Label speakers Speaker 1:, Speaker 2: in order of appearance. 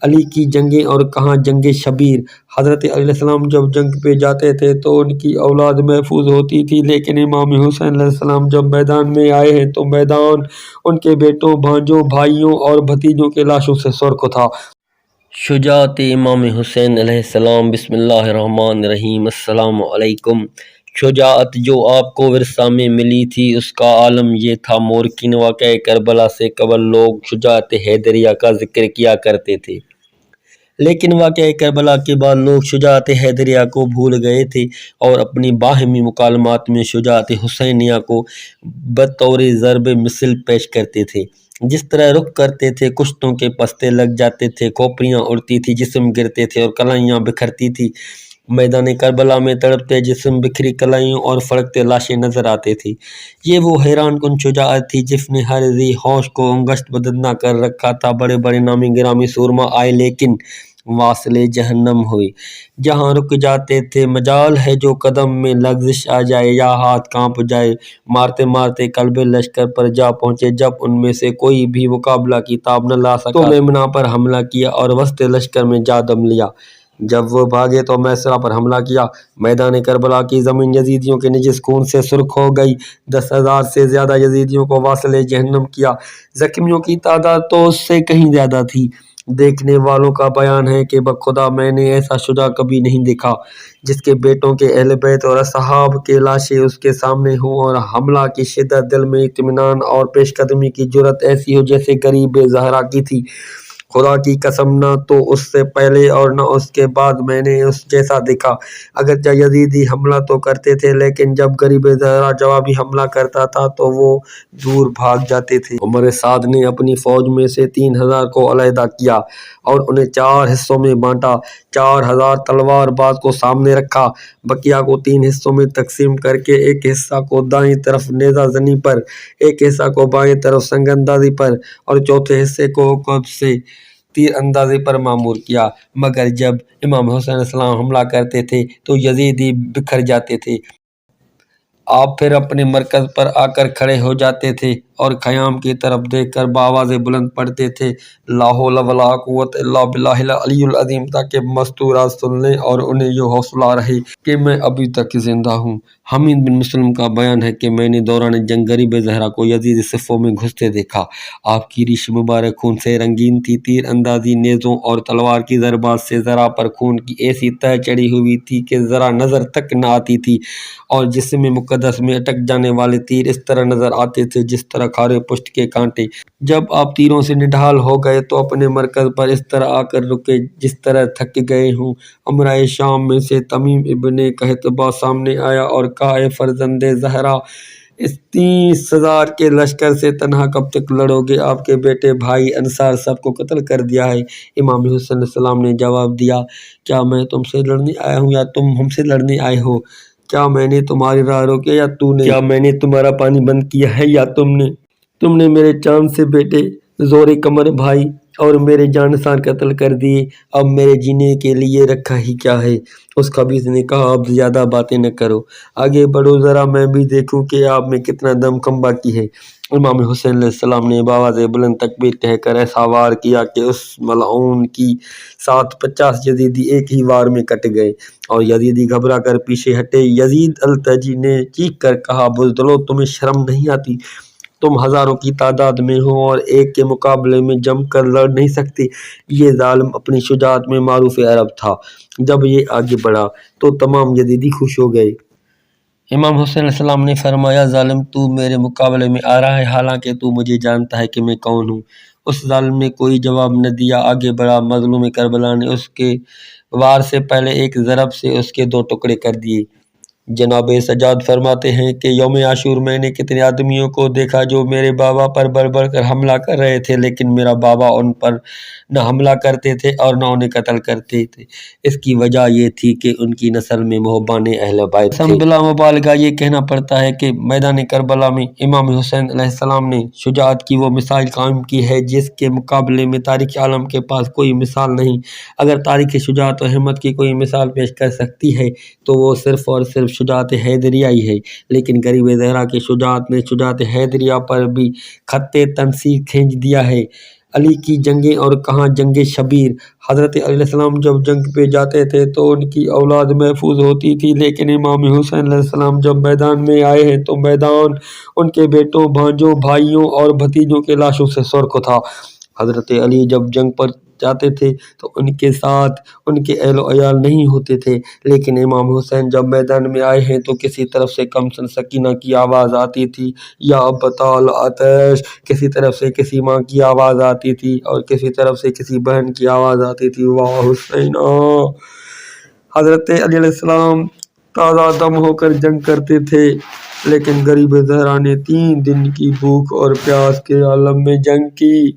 Speaker 1: علی کی جنگیں اور کہاں جنگ شبیر۔ حضرت علیہ السلام جب جنگ پہ جاتے تھے تو ان کی اولاد محفوظ ہوتی تھی، لیکن امام حسین علیہ السلام جب میدان میں آئے ہیں تو میدان ان کے بیٹوں، بھانجوں، بھائیوں اور بھتیجوں کے لاشوں سے سرخ تھا۔
Speaker 2: شجاعت امام حسین علیہ السلام۔ بسم اللہ الرحمن الرحیم۔ السلام علیکم۔ شجاعت جو آپ کو ورثہ میں ملی تھی اس کا عالم یہ تھا، مورخین واقعہ کربلا سے قبل لوگ شجاعت حیدریہ کا ذکر کیا کرتے تھے، لیکن واقعہ کربلا کے بعد لوگ شجاعت حیدریہ کو بھول گئے تھے اور اپنی باہمی مکالمات میں شجاعت حسینیہ کو بطور ضرب مثل پیش کرتے تھے۔ جس طرح رخ کرتے تھے کشتوں کے پستے لگ جاتے تھے، کھوپڑیاں اڑتی تھی، جسم گرتے تھے اور کلائیاں بکھرتی تھی۔ میدان کربلا میں تڑپتے جسم، بکھری کلائیوں اور فڑکتے لاشیں نظر آتے تھے۔ یہ وہ حیران کن شجاعت تھی جس نے ہر ذی ہوش کو انگشت بددنا کر رکھا تھا۔ بڑے بڑے نامی گرامی سورما آئے لیکن واصل جہنم ہوئے۔ جہاں رک جاتے تھے مجال ہے جو قدم میں لغزش آ جائے یا ہاتھ کانپ جائے، مارتے مارتے قلب لشکر پر جا پہنچے۔ جب ان میں سے کوئی بھی مقابلہ کی تاب نہ لا سکا تو میمنہ پر حملہ کیا اور وسط لشکر میں جا دم لیا۔ جب وہ بھاگے تو میسرہ پر حملہ کیا۔ میدان کربلا کی زمین یزیدیوں کے نجس خون سے سرخ ہو گئی۔ 10,000 سے زیادہ یزیدیوں کو واصل جہنم کیا۔ زخمیوں کی تعداد تو اس سے کہیں زیادہ تھی۔ دیکھنے والوں کا بیان ہے کہ بخدا میں نے ایسا شجاع کبھی نہیں دیکھا جس کے بیٹوں کے اہل بیت اور اصحاب کے لاشیں اس کے سامنے ہوں اور حملہ کی شدت، دل میں اطمینان اور پیش قدمی کی جرأت ایسی ہو جیسے غریب زہرا کی تھی۔ خدا کی قسم نہ تو اس سے پہلے اور نہ اس کے بعد میں نے اس جیسا دیکھا۔ اگرچہ یزیدی حملہ تو کرتے تھے لیکن جب غریب زہرا جوابی حملہ کرتا تھا تو وہ دور بھاگ جاتے تھے۔ عمر سعد نے اپنی فوج میں سے 3,000 کو علیحدہ کیا اور انہیں 4 حصوں میں بانٹا۔ 4,000 تلوار باز کو سامنے رکھا، بقیہ کو 3 حصوں میں تقسیم کر کے ایک حصہ کو دائیں طرف نیزہ زنی پر، ایک حصہ کو بائیں طرف سنگ اندازی پر اور چوتھے حصے کو عقب سے تیر اندازی پر مامور کیا۔ مگر جب امام حسین علیہ السلام حملہ کرتے تھے تو یزیدی بکھر جاتے تھے۔ آپ پھر اپنے مرکز پر آ کر کھڑے ہو جاتے تھے اور خیام کی طرف دیکھ کر بآواز بلند پڑھتے تھے، لا حول ولا قوت الا باللہ العلی العظیم، تاکہ مستورات سن لیں اور انہیں یہ حوصلہ رہے کہ میں ابھی تک زندہ ہوں۔ حمید بن مسلم کا بیان ہے کہ میں نے دوران جنگ غریب زہرا کو یزیدی صفوں میں گھستے دیکھا۔ آپ کی ریش مبارک خون سے رنگین تھی، تیر اندازی، نیزوں اور تلوار کی ضربات سے ذرا پر خون کی ایسی تہ چڑھی ہوئی تھی کہ ذرا نظر تک نہ آتی تھی، اور جسم مقدس میں اٹک جانے والے تیر اس طرح نظر آتے تھے جس طرح کھارے پشت کے کانٹے۔ جب آپ تیروں سے نڈھال ہو گئے تو اپنے مرکز پر اس طرح آ کر رکے جس طرح تھک گئے ہوں۔ امرائے شام میں سے تمیم ابن قحطبہ سامنے آیا اور کہا، اے فرزند زہرا، اس 30,000 کے لشکر سے تنہا کب تک لڑو گے؟ آپ کے بیٹے بھائی انصار سب کو قتل کر دیا ہے۔ امام حسین علیہ السلام نے جواب دیا، کیا میں تم سے لڑنے آیا ہوں یا تم ہم سے لڑنے آئے ہو؟ کیا میں نے تمہاری راہ روکی یا تو نے؟ کیا میں نے تمہارا پانی بند کیا ہے یا تم نے؟ تم نے میرے چاند سے بیٹے، زور قمر بھائی اور میرے جانثار قتل کر دیے، اب میرے جینے کے لیے رکھا ہی کیا ہے؟ اس خبیث نے کہا، اب زیادہ باتیں نہ کرو، آگے بڑھو، ذرا میں بھی دیکھوں کہ آپ میں کتنا دم کم باقی ہے۔ امام حسین علیہ السلام نے بآواز بلند تکبیر کہہ کر ایسا وار کیا کہ اس ملعون کی ساتھ 50 یزیدی ایک ہی وار میں کٹ گئے اور یزیدی گھبرا کر پیچھے ہٹے۔ یزید التجی نے چیخ کر کہا، بزدلو، تمہیں شرم نہیں آتی؟ تم ہزاروں کی تعداد میں ہو اور ایک کے مقابلے میں جم کر لڑ نہیں سکتے۔ یہ ظالم اپنی شجاعت میں معروف عرب تھا۔ جب یہ آگے بڑھا تو تمام یزیدی خوش ہو گئے۔ امام حسین علیہ السلام نے فرمایا، ظالم، تو میرے مقابلے میں آ رہا ہے حالانکہ تو مجھے جانتا ہے کہ میں کون ہوں۔ اس ظالم نے کوئی جواب نہ دیا، آگے بڑھا۔ مظلوم کربلا نے اس کے وار سے پہلے ایک ضرب سے اس کے 2 ٹکڑے کر دیے۔ جناب سجاد فرماتے ہیں کہ یوم عاشور میں نے کتنے آدمیوں کو دیکھا جو میرے بابا پر بڑھ بڑھ کر حملہ کر رہے تھے، لیکن میرا بابا ان پر نہ حملہ کرتے تھے اور نہ انہیں قتل کرتے تھے۔ اس کی وجہ یہ تھی کہ ان کی نسل میں محبان اہل بیت تھے۔ بلا مبالغہ یہ کہنا پڑتا ہے کہ میدان کربلا میں امام حسین علیہ السلام نے شجاعت کی وہ مثال قائم کی ہے جس کے مقابلے میں تاریخ عالم کے پاس کوئی مثال نہیں۔ اگر تاریخ شجاعت و ہمت کی کوئی مثال پیش کر سکتی ہے تو وہ صرف اور صرف شجاعت حیدریہ ہی ہے، لیکن غریب زہرا کی شجاعت نے شجاعت حیدریہ پر بھی خط تنسیق کھینچ دیا ہے۔
Speaker 1: علی کی جنگیں اور کہاں جنگ شبیر۔ حضرت علیہ السلام جب جنگ پہ جاتے تھے تو ان کی اولاد محفوظ ہوتی تھی، لیکن امام حسین علیہ السلام جب میدان میں آئے ہیں تو میدان ان کے بیٹوں، بھانجوں، بھائیوں اور بھتیجوں کے لاشوں سے سرخ تھا۔ حضرت علی جب جنگ پر جاتے تھے تو ان کے ساتھ ان کے اہل و عیال نہیں ہوتے تھے، لیکن امام حسین جب میدان میں آئے ہیں تو کسی طرف سے کمسن سکینہ کی آواز آتی تھی، یا ابطال آتش، کسی طرف سے کسی ماں کی آواز آتی تھی اور کسی طرف سے کسی بہن کی آواز آتی تھی، واہ حسینہ۔ حضرت علی علیہ السلام تازہ دم ہو کر جنگ کرتے تھے، لیکن غریب زہرا نے 3 دن کی بھوک اور پیاس کے عالم میں جنگ کی۔